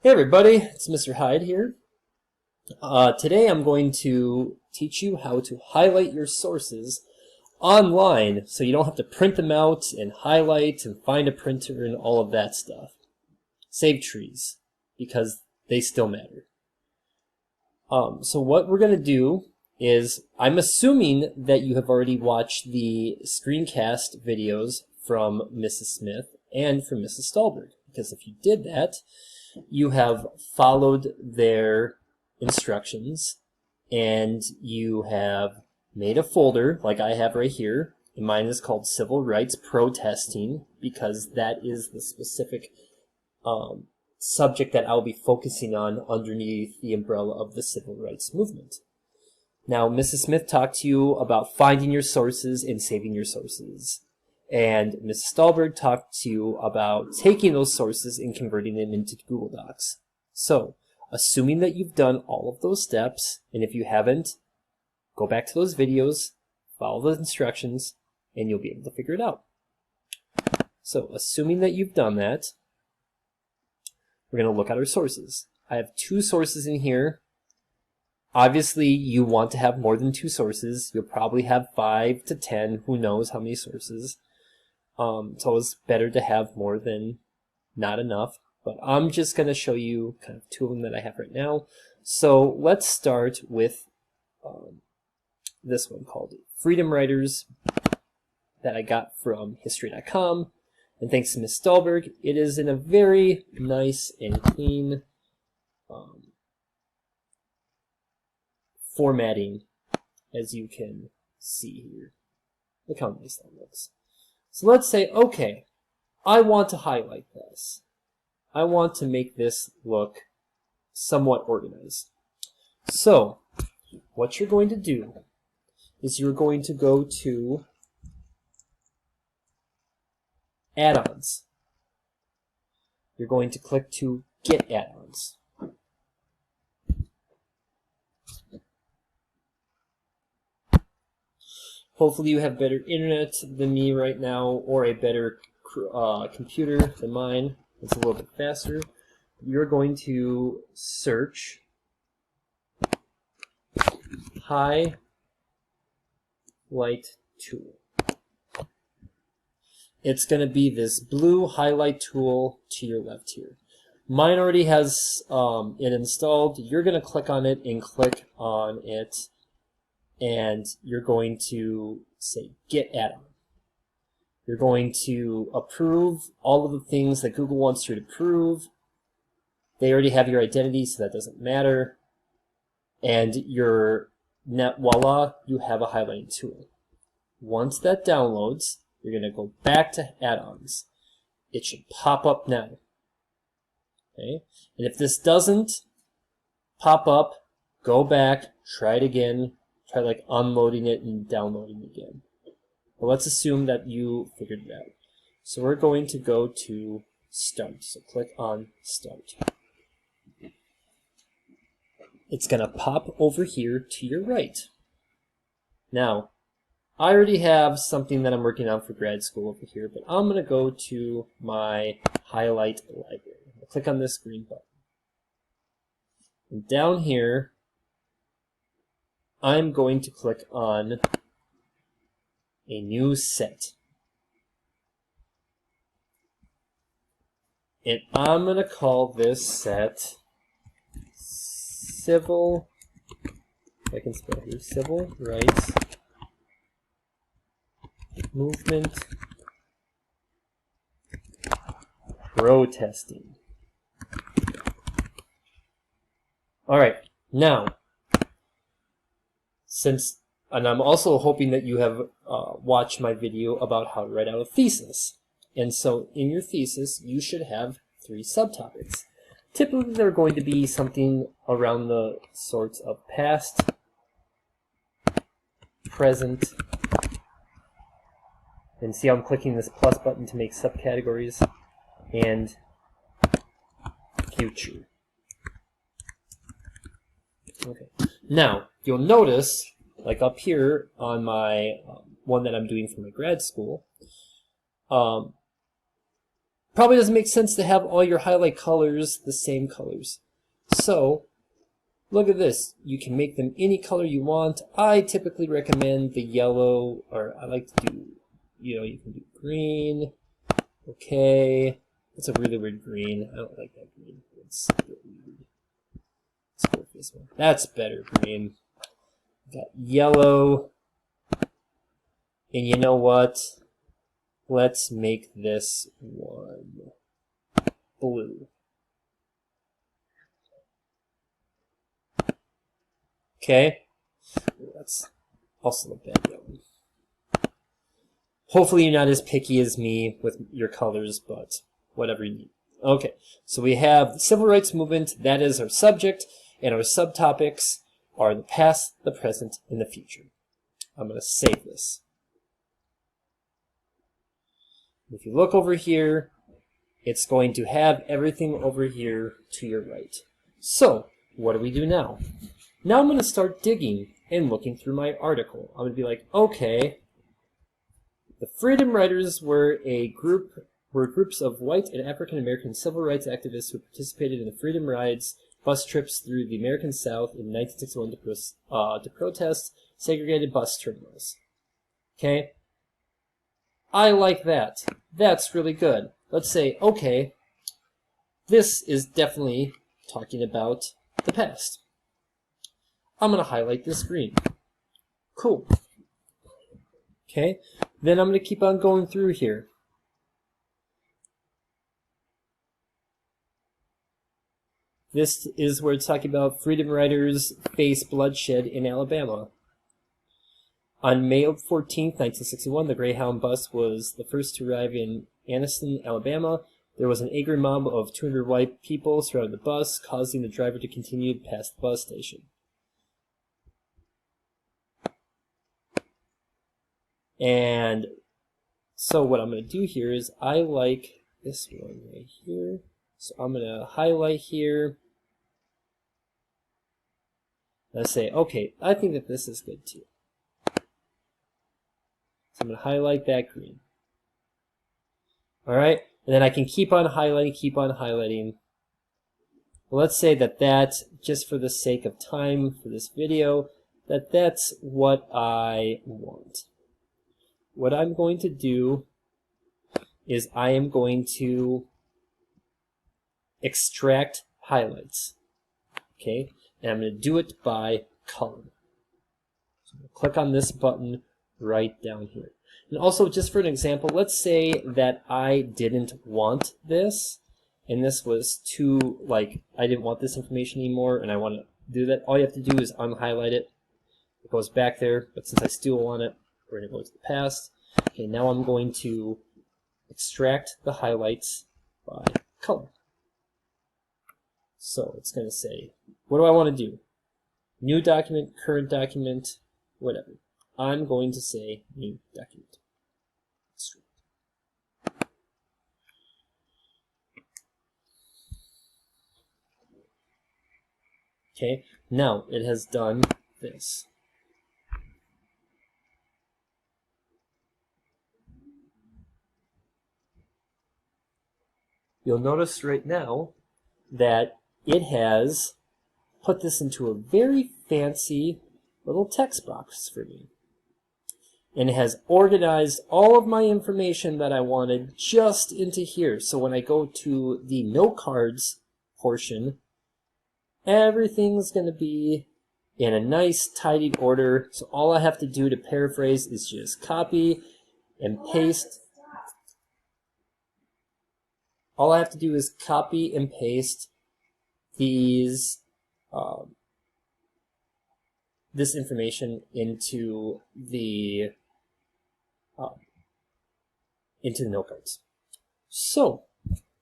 Hey everybody, it's Mr. Hyde here. Today I'm going to teach you how to highlight your sources online so you don't have to print them out and highlight and find a printer and all of that stuff. Save trees, because they still matter. So what we're going to do is, I'm assuming that you have already watched the screencast videos from Mrs. Smith and from Mrs. Stolberg, because if you did that, you have followed their instructions and you have made a folder like I have right here, and mine is called Civil Rights Protesting because that is the specific subject that I'll be focusing on underneath the umbrella of the civil rights movement. Now, Mrs. Smith talked to you about finding your sources and saving your sources. And Mrs. Stolberg talked to you about taking those sources and converting them into Google Docs. So, assuming that you've done all of those steps, and if you haven't, go back to those videos, follow the instructions, and you'll be able to figure it out. So, assuming that you've done that, we're going to look at our sources. I have two sources in here. Obviously, you want to have more than two sources. You'll probably have 5 to 10, who knows how many sources. It's always better to have more than not enough, but I'm just going to show you kind of two of them that I have right now. So let's start with this one called Freedom Writers that I got from History.com, and thanks to Ms. Stolberg, it is in a very nice and clean formatting, as you can see here. Look how nice that looks. So let's say, okay, I want to highlight this. I want to make this look somewhat organized. So, what you're going to do is you're going to go to Add-ons. You're going to click to Get Add-ons. Hopefully you have better internet than me right now, or a better computer than mine. It's a little bit faster. You're going to search Highlight Tool. It's going to be this blue highlight tool to your left here. Mine already has it installed. You're going to click on it and click on it, and you're going to say Get Add-on. You're going to approve all of the things that Google wants you to approve. They already have your identity, so that doesn't matter. And voila, you have a highlighting tool. Once that downloads, you're going to go back to add-ons. It should pop up now. Okay? And if this doesn't pop up, go back, try it again. Try like unloading it and downloading it again. But let's assume that you figured it out. So we're going to go to Start. So click on Start. It's going to pop over here to your right. Now, I already have something that I'm working on for grad school over here, but I'm going to go to my highlight library. I'll click on this green button. And down here, I'm going to click on a new set. And I'm going to call this set Civil, if I can spell here, Civil Rights Movement Protesting. Alright, now, and I'm also hoping that you have watched my video about how to write out a thesis. And so in your thesis, you should have 3 subtopics. Typically, they're going to be something around the sorts of past, present, and see how I'm clicking this plus button to make subcategories, and future. Okay. Now, you'll notice, like up here on my one that I'm doing for my grad school, probably doesn't make sense to have all your highlight colors the same colors. So look at this. You can make them any color you want. I typically recommend the yellow, or I like to do, you can do green. Okay. That's a really weird green. I don't like that green. It's a bit weird. Let's go with this one. That's better green. Got yellow. And you know what? Let's make this one blue. Okay. That's also a bad yellow. Hopefully you're not as picky as me with your colors, but whatever you need. Okay, so we have the Civil Rights Movement. That is our subject, and our subtopics are the past, the present, and the future. I'm going to save this. If you look over here, it's going to have everything over here to your right. So, what do we do now? Now I'm going to start digging and looking through my article. I'm going to be like, okay, the Freedom Riders were groups of white and African American civil rights activists who participated in the Freedom Rides bus trips through the American South in 1961 to protest segregated bus terminals. Okay? I like that. That's really good. Let's say, okay, this is definitely talking about the past. I'm going to highlight this green. Cool. Okay, then I'm going to keep on going through here. This is where it's talking about Freedom Riders face bloodshed in Alabama. On May 14th, 1961, the Greyhound bus was the first to arrive in Anniston, Alabama. There was an angry mob of 200 white people surrounding the bus, causing the driver to continue past the bus station. And so what I'm going to do here is I like this one right here. So I'm going to highlight here. And I say, okay, I think that this is good too. So I'm going to highlight that green. All right, and then I can keep on highlighting. Well, let's say that just for the sake of time for this video, that's what I want. What I'm going to do is I am going to extract highlights. Okay, and I'm going to do it by color. So I'm going to click on this button right down here. And also, just for an example, let's say that I didn't want this, and this was too, I didn't want this information anymore, and I want to do that. All you have to do is unhighlight it. It goes back there, but since I still want it, we're going to go to the past. Okay, now I'm going to extract the highlights by color. So it's going to say, what do I want to do? New document, current document, whatever. I'm going to say new document. Okay, now it has done this. You'll notice right now that it has put this into a very fancy little text box for me. And it has organized all of my information that I wanted just into here. So when I go to the note cards portion, everything's going to be in a nice, tidied order. So all I have to do to paraphrase is just copy and paste. All I have to do is copy and paste these this information into the note cards. So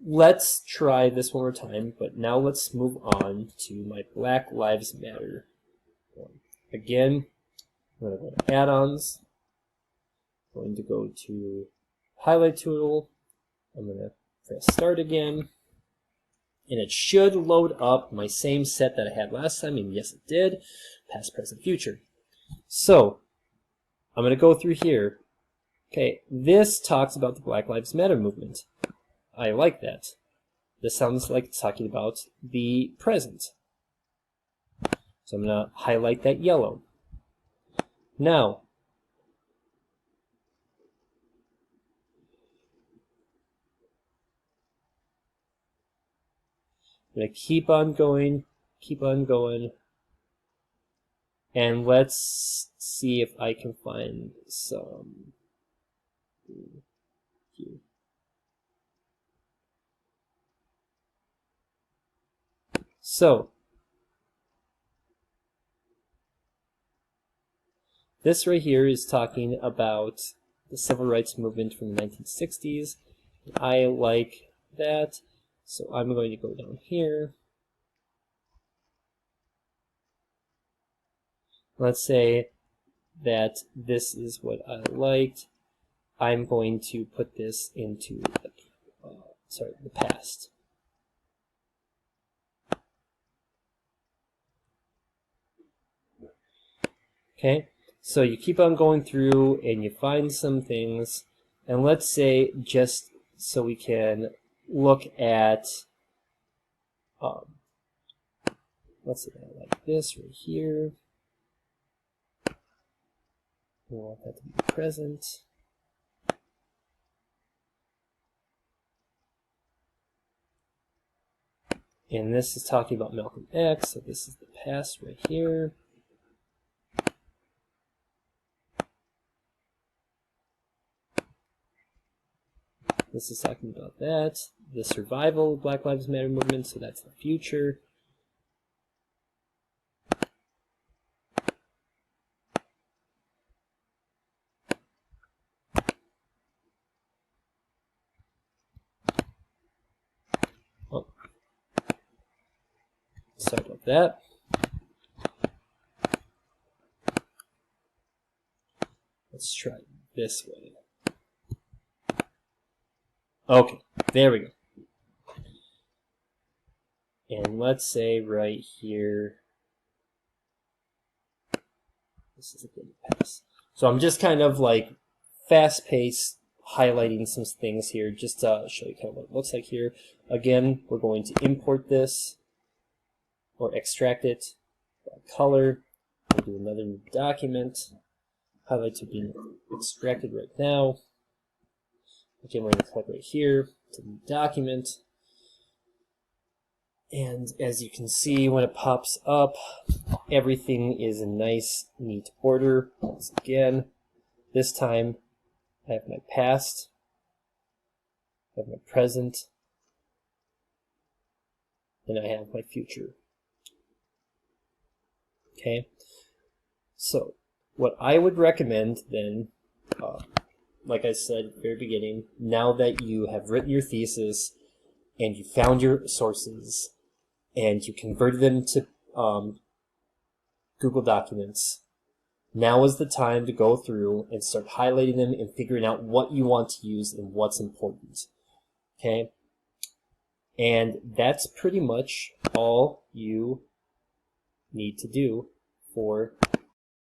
let's try this one more time, but now let's move on to my Black Lives Matter one. Again, I'm going to go to add-ons. I'm going to go to highlight tool. I'm going to press start again. And it should load up my same set that I had last time, and yes it did. Past, present, future. So, I'm going to go through here. Okay, this talks about the Black Lives Matter movement. I like that. This sounds like it's talking about the present. So I'm going to highlight that yellow. Now, I'm going to keep on going, and let's see if I can find some here. So, this right here is talking about the civil rights movement from the 1960s. I like that, so I'm going to go down here. Let's say that this is what I liked. I'm going to put this into the past. Okay, so you keep on going through and you find some things, and let's say, just so we can look at, let's say I like this right here. We want that to be present. And this is talking about Malcolm X, so this is the past right here. This is talking about that. The survival of Black Lives Matter movement, so that's the future. Oh. Sorry about that. Let's try it this way. Okay, there we go. And let's say right here, this is a good pass. So I'm just kind of like fast-paced highlighting some things here just to show you kind of what it looks like here. Again, we're going to import this or extract it by color. We'll do another new document. Highlights are being extracted right now. Again, we're going to click right here to the document. And as you can see, when it pops up, everything is in nice, neat order. Once again, this time I have my past, I have my present, and I have my future. Okay, so what I would recommend then, like I said at the very beginning, now that you have written your thesis and you found your sources and you converted them to Google Documents, now is the time to go through and start highlighting them and figuring out what you want to use and what's important. Okay? And that's pretty much all you need to do for